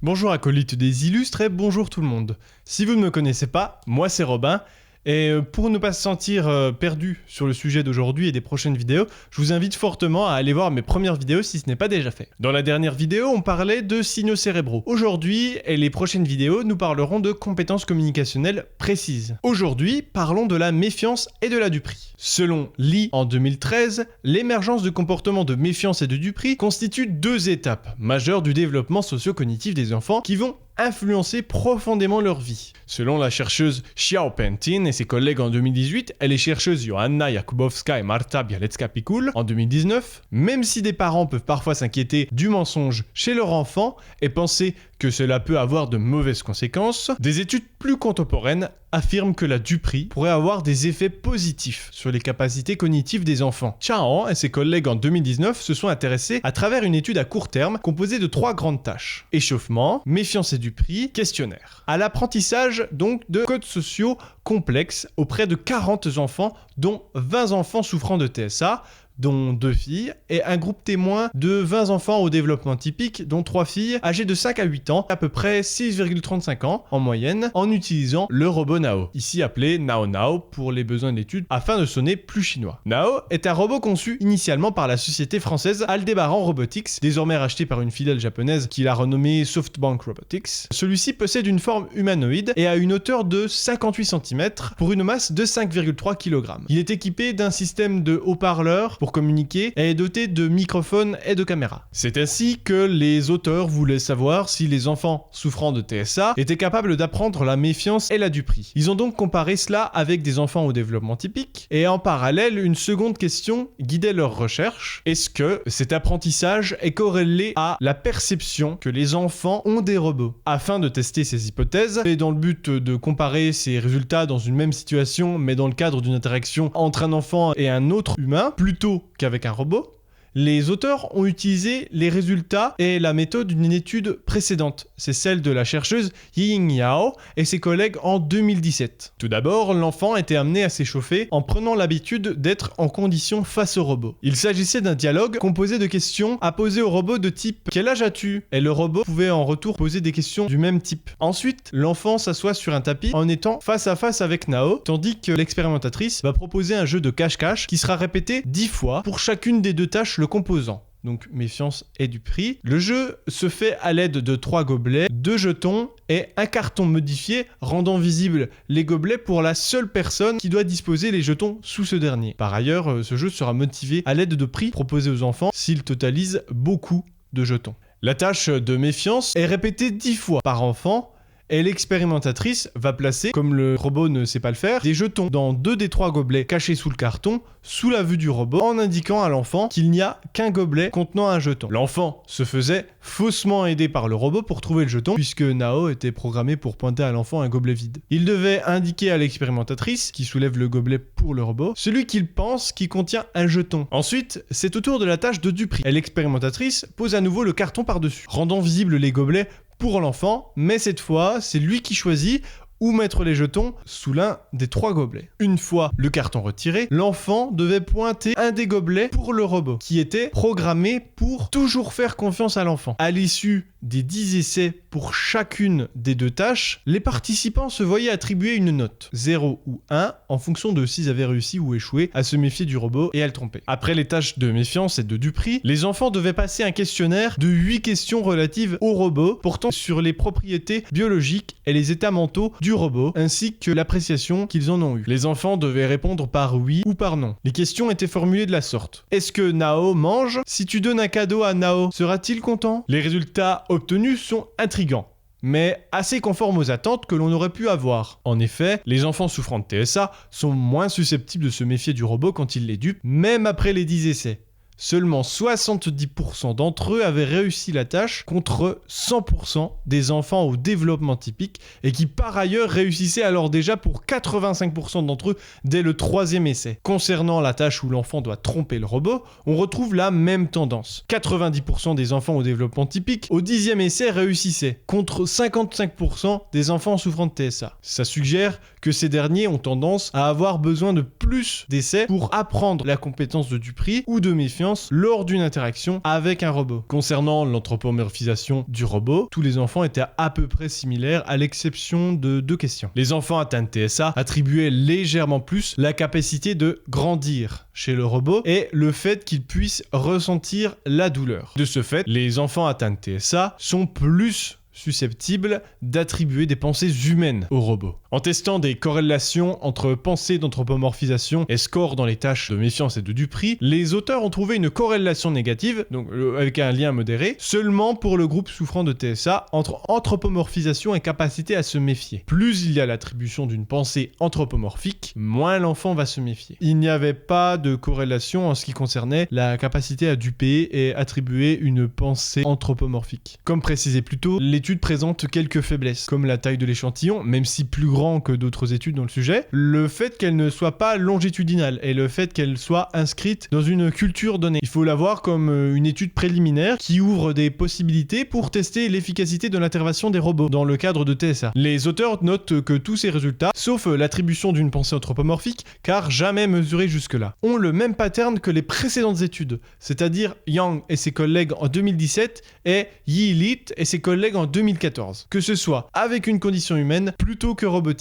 Bonjour acolytes des illustres et bonjour tout le monde. Si vous ne me connaissez pas, moi c'est Robin. Et pour ne pas se sentir perdu sur le sujet d'aujourd'hui et des prochaines vidéos, je vous invite fortement à aller voir mes premières vidéos si ce n'est pas déjà fait. Dans la dernière vidéo, on parlait de signaux cérébraux. Aujourd'hui, et les prochaines vidéos, nous parlerons de compétences communicationnelles précises. Aujourd'hui, parlons de la méfiance et de la duperie. Selon Lee, en 2013, l'émergence de comportements de méfiance et de duperie constitue deux étapes majeures du développement socio-cognitif des enfants qui vont influencer profondément leur vie. Selon la chercheuse Xiao Pentin et ses collègues en 2018 et les chercheuses Joanna Jakubowska et Marta Bialecka-Pikul en 2019, même si des parents peuvent parfois s'inquiéter du mensonge chez leur enfant et penser que cela peut avoir de mauvaises conséquences, des études plus contemporaines affirment que la duperie pourrait avoir des effets positifs sur les capacités cognitives des enfants. Chao et ses collègues en 2019 se sont intéressés à travers une étude à court terme composée de 3 grandes tâches: échauffement, méfiance et duperie, questionnaire. À l'apprentissage donc de codes sociaux complexes auprès de 40 enfants, dont 20 enfants souffrant de TSA, dont 2 filles, et un groupe témoin de 20 enfants au développement typique, dont 3 filles âgées de 5 à 8 ans, à peu près 6,35 ans en moyenne, en utilisant le robot Nao, ici appelé Nao Nao pour les besoins d'études, afin de sonner plus chinois. Nao est un robot conçu initialement par la société française Aldebaran Robotics, désormais racheté par une filiale japonaise qui l'a renommée SoftBank Robotics. Celui-ci possède une forme humanoïde et a une hauteur de 58 cm pour une masse de 5,3 kg. Il est équipé d'un système de haut-parleurs pour communiquer et est doté de microphones et de caméras. C'est ainsi que les auteurs voulaient savoir si les enfants souffrant de TSA étaient capables d'apprendre la méfiance et la duperie. Ils ont donc comparé cela avec des enfants au développement typique et en parallèle, une seconde question guidait leurs recherches. Est-ce que cet apprentissage est corrélé à la perception que les enfants ont des robots? Afin de tester ces hypothèses et dans le but de comparer ces résultats dans une même situation mais dans le cadre d'une interaction entre un enfant et un autre humain, plutôt qu'avec un robot, les auteurs ont utilisé les résultats et la méthode d'une étude précédente. C'est celle de la chercheuse Yiying Yao et ses collègues en 2017. Tout d'abord, l'enfant était amené à s'échauffer en prenant l'habitude d'être en condition face au robot. Il s'agissait d'un dialogue composé de questions à poser au robot de type « Quel âge as-tu » et le robot pouvait en retour poser des questions du même type. Ensuite, l'enfant s'assoit sur un tapis en étant face à face avec Nao, tandis que l'expérimentatrice va proposer un jeu de cache-cache qui sera répété 10 fois pour chacune des 2 tâches composants, donc méfiance et duperie. Le jeu se fait à l'aide de 3 gobelets, 2 jetons et un carton modifié rendant visibles les gobelets pour la seule personne qui doit disposer les jetons sous ce dernier. Par ailleurs, ce jeu sera motivé à l'aide de prix proposés aux enfants s'ils totalisent beaucoup de jetons. La tâche de méfiance est répétée 10 fois par enfant et l'expérimentatrice va placer, comme le robot ne sait pas le faire, des jetons dans 2 des 3 gobelets cachés sous le carton, sous la vue du robot, en indiquant à l'enfant qu'il n'y a qu'un gobelet contenant un jeton. L'enfant se faisait faussement aider par le robot pour trouver le jeton, puisque Nao était programmé pour pointer à l'enfant un gobelet vide. Il devait indiquer à l'expérimentatrice, qui soulève le gobelet pour le robot, celui qu'il pense qui contient un jeton. Ensuite, c'est au tour de la tâche de duperie. Et l'expérimentatrice pose à nouveau le carton par-dessus, rendant visibles les gobelets pour l'enfant, mais cette fois, c'est lui qui choisit où mettre les jetons sous l'un des 3 gobelets. Une fois le carton retiré, l'enfant devait pointer un des gobelets pour le robot, qui était programmé pour toujours faire confiance à l'enfant. À l'issue des 10 essais pour chacune des 2 tâches, les participants se voyaient attribuer une note, 0 ou 1, en fonction de s'ils avaient réussi ou échoué à se méfier du robot et à le tromper. Après les tâches de méfiance et de duperie, les enfants devaient passer un questionnaire de 8 questions relatives au robot, portant sur les propriétés biologiques et les états mentaux du robot, ainsi que l'appréciation qu'ils en ont eue. Les enfants devaient répondre par oui ou par non. Les questions étaient formulées de la sorte: est-ce que Nao mange? Si tu donnes un cadeau à Nao, sera-t-il content? Les résultats obtenus sont intrigants, mais assez conformes aux attentes que l'on aurait pu avoir. En effet, les enfants souffrant de TSA sont moins susceptibles de se méfier du robot quand il les dupe, même après les 10 essais. Seulement 70% d'entre eux avaient réussi la tâche contre 100% des enfants au développement typique et qui par ailleurs réussissaient alors déjà pour 85% d'entre eux dès le 3e essai. Concernant la tâche où l'enfant doit tromper le robot, on retrouve la même tendance. 90% des enfants au développement typique au 10e essai réussissaient contre 55% des enfants souffrant de TSA. Ça suggère que ces derniers ont tendance à avoir besoin de plus d'essais pour apprendre la compétence de duperie ou de méfiance confiance lors d'une interaction avec un robot. Concernant l'anthropomorphisation du robot, tous les enfants étaient à peu près similaires à l'exception de 2 questions. Les enfants atteints de TSA attribuaient légèrement plus la capacité de grandir chez le robot et le fait qu'il puisse ressentir la douleur. De ce fait, les enfants atteints de TSA sont plus susceptibles d'attribuer des pensées humaines au robot. En testant des corrélations entre pensées d'anthropomorphisation et scores dans les tâches de méfiance et de Dupri, les auteurs ont trouvé une corrélation négative, donc avec un lien modéré, seulement pour le groupe souffrant de TSA entre anthropomorphisation et capacité à se méfier. Plus il y a l'attribution d'une pensée anthropomorphique, moins l'enfant va se méfier. Il n'y avait pas de corrélation en ce qui concernait la capacité à duper et attribuer une pensée anthropomorphique. Comme précisé plus tôt, l'étude présente quelques faiblesses, comme la taille de l'échantillon, même si plus grand que d'autres études dans le sujet, le fait qu'elle ne soit pas longitudinale et le fait qu'elle soit inscrite dans une culture donnée. Il faut la voir comme une étude préliminaire qui ouvre des possibilités pour tester l'efficacité de l'intervention des robots dans le cadre de TSA. Les auteurs notent que tous ces résultats, sauf l'attribution d'une pensée anthropomorphique, car jamais mesurés jusque-là, ont le même pattern que les précédentes études, c'est-à-dire Yang et ses collègues en 2017 et Yi Lit et ses collègues en 2014, que ce soit avec une condition humaine plutôt que robotique.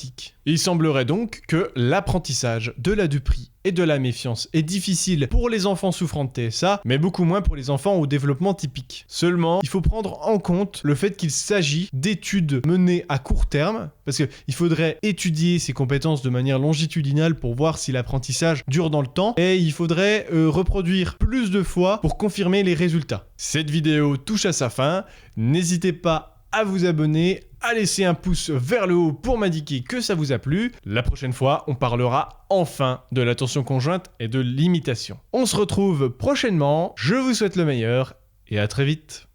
Il semblerait donc que l'apprentissage de la Dupri et de la méfiance est difficile pour les enfants souffrant de TSA, mais beaucoup moins pour les enfants au développement typique. Seulement, il faut prendre en compte le fait qu'il s'agit d'études menées à court terme, parce qu'il faudrait étudier ces compétences de manière longitudinale pour voir si l'apprentissage dure dans le temps, et il faudrait reproduire plus de fois pour confirmer les résultats. Cette vidéo touche à sa fin, n'hésitez pas à vous abonner, à laisser un pouce vers le haut pour m'indiquer que ça vous a plu. La prochaine fois, on parlera enfin de l'attention conjointe et de l'imitation. On se retrouve prochainement, je vous souhaite le meilleur et à très vite.